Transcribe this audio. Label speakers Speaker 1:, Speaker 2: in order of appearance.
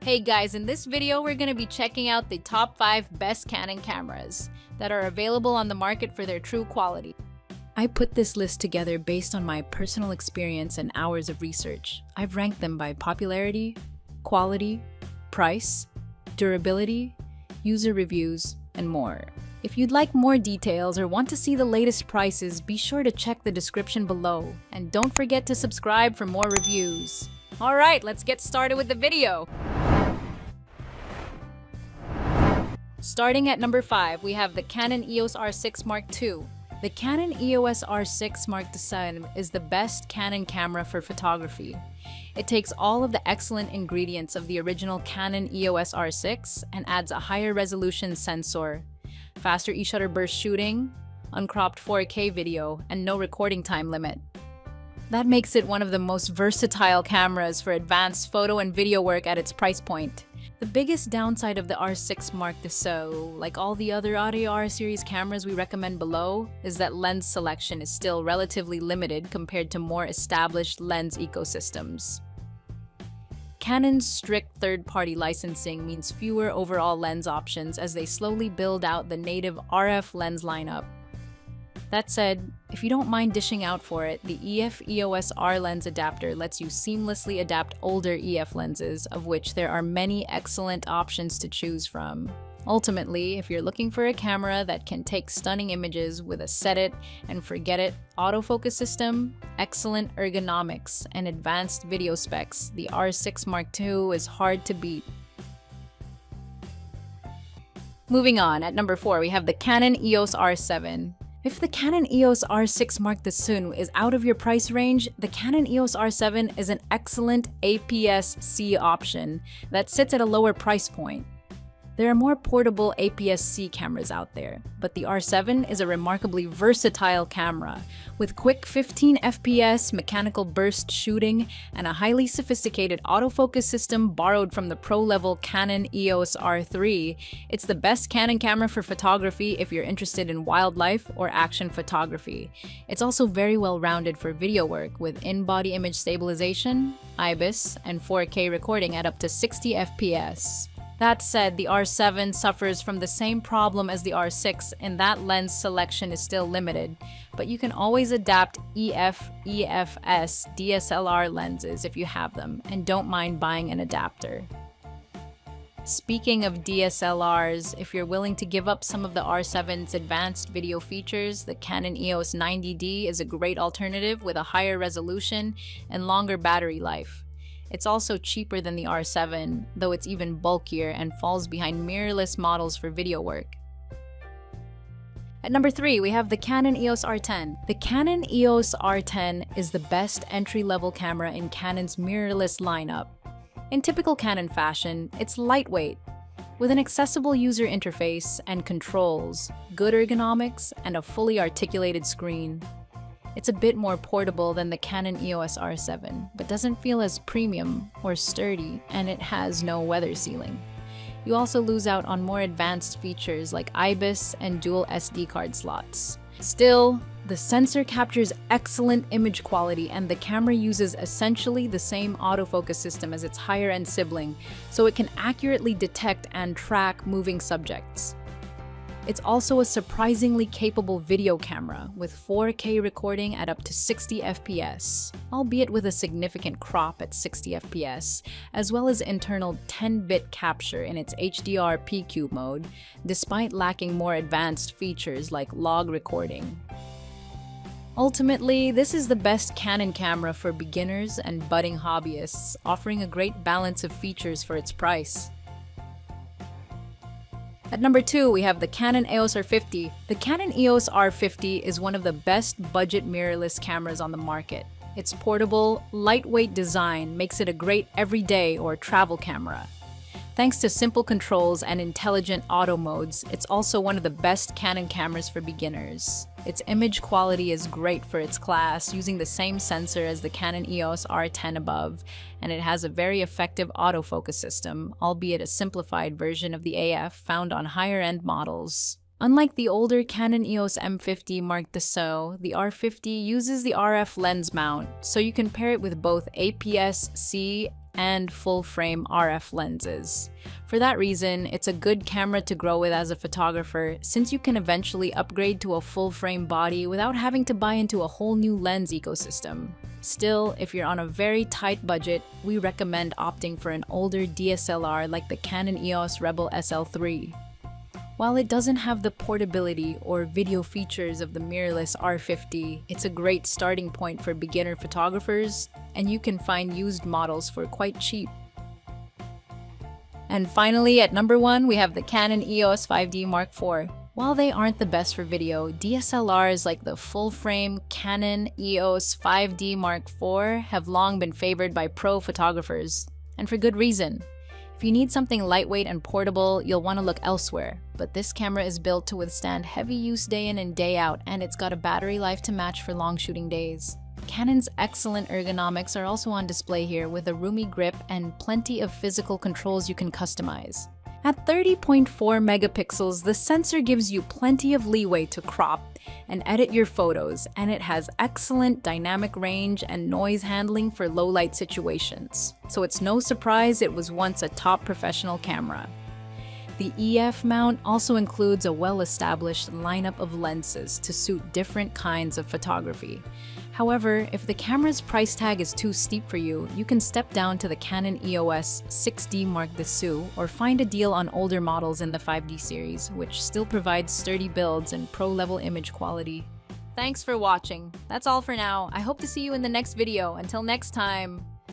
Speaker 1: Hey guys, in this video we're going to be checking out the top 5 best Canon cameras that are available on the market for their true quality. I put this list together based on my personal experience and hours of research. I've ranked them by popularity, quality, price, durability, user reviews, and more. If you'd like more details or want to see the latest prices, be sure to check the description below. And don't forget to subscribe for more reviews. Alright, let's get started with the video. Starting at number 5, we have the Canon EOS R6 Mark II. The Canon EOS R6 Mark II is the best Canon camera for photography. It takes all of the excellent ingredients of the original Canon EOS R6 and adds a higher resolution sensor, faster e-shutter burst shooting, uncropped 4K video, and no recording time limit. That makes it one of the most versatile cameras for advanced photo and video work at its price point. The biggest downside of the R6 Mark II, like all the other Audio R series cameras we recommend below, is that lens selection is still relatively limited compared to more established lens ecosystems. Canon's strict third-party licensing means fewer overall lens options as they slowly build out the native RF lens lineup. That said, if you don't mind dishing out for it, the EOS R lens adapter lets you seamlessly adapt older EF lenses, of which there are many excellent options to choose from. Ultimately, if you're looking for a camera that can take stunning images with a set-it-and-forget-it autofocus system, excellent ergonomics, and advanced video specs, the R6 Mark II is hard to beat. Moving on, at number 4, we have the Canon EOS R7. If the Canon EOS R6 Mark II is out of your price range, the Canon EOS R7 is an excellent APS-C option that sits at a lower price point. There are more portable APS-C cameras out there, but the R7 is a remarkably versatile camera, with quick 15 FPS mechanical burst shooting and a highly sophisticated autofocus system borrowed from the pro-level Canon EOS R3. It's the best Canon camera for photography if you're interested in wildlife or action photography. It's also very well-rounded for video work with in-body image stabilization, IBIS, and 4K recording at up to 60 FPS. That said, the R7 suffers from the same problem as the R6 in that lens selection is still limited, but you can always adapt EFS DSLR lenses if you have them, and don't mind buying an adapter. Speaking of DSLRs, if you're willing to give up some of the R7's advanced video features, the Canon EOS 90D is a great alternative with a higher resolution and longer battery life. It's also cheaper than the R7, though it's even bulkier and falls behind mirrorless models for video work. At number 3, we have the Canon EOS R10. The Canon EOS R10 is the best entry-level camera in Canon's mirrorless lineup. In typical Canon fashion, it's lightweight, with an accessible user interface and controls, good ergonomics, and a fully articulated screen. It's a bit more portable than the Canon EOS R7, but doesn't feel as premium or sturdy, and it has no weather sealing. You also lose out on more advanced features like IBIS and dual SD card slots. Still, the sensor captures excellent image quality, and the camera uses essentially the same autofocus system as its higher-end sibling, so it can accurately detect and track moving subjects. It's also a surprisingly capable video camera, with 4K recording at up to 60 FPS, albeit with a significant crop at 60 FPS, as well as internal 10-bit capture in its HDR PQ mode, despite lacking more advanced features like log recording. Ultimately, this is the best Canon camera for beginners and budding hobbyists, offering a great balance of features for its price. At number 2, we have the Canon EOS R50. The Canon EOS R50 is one of the best budget mirrorless cameras on the market. Its portable, lightweight design makes it a great everyday or travel camera. Thanks to simple controls and intelligent auto modes, it's also one of the best Canon cameras for beginners. Its image quality is great for its class, using the same sensor as the Canon EOS R10 above, and it has a very effective autofocus system, albeit a simplified version of the AF found on higher-end models. Unlike the older Canon EOS M50 Mark II, the R50 uses the RF lens mount, so you can pair it with both APS-C and full-frame RF lenses. For that reason, it's a good camera to grow with as a photographer, since you can eventually upgrade to a full-frame body without having to buy into a whole new lens ecosystem. Still, if you're on a very tight budget, we recommend opting for an older DSLR like the Canon EOS Rebel SL3. While it doesn't have the portability or video features of the mirrorless R50, it's a great starting point for beginner photographers, and you can find used models for quite cheap. And finally, at number 1, we have the Canon EOS 5D Mark IV. While they aren't the best for video, DSLRs like the full-frame Canon EOS 5D Mark IV have long been favored by pro photographers, and for good reason. If you need something lightweight and portable, you'll want to look elsewhere, but this camera is built to withstand heavy use day in and day out, and it's got a battery life to match for long shooting days. Canon's excellent ergonomics are also on display here, with a roomy grip and plenty of physical controls you can customize. At 30.4 megapixels, the sensor gives you plenty of leeway to crop and edit your photos, and it has excellent dynamic range and noise handling for low-light situations. So it's no surprise it was once a top professional camera. The EF mount also includes a well-established lineup of lenses to suit different kinds of photography. However, if the camera's price tag is too steep for you, you can step down to the Canon EOS 6D Mark II or find a deal on older models in the 5D series, which still provides sturdy builds and pro-level image quality. Thanks for watching. That's all for now. I hope to see you in the next video. Until next time.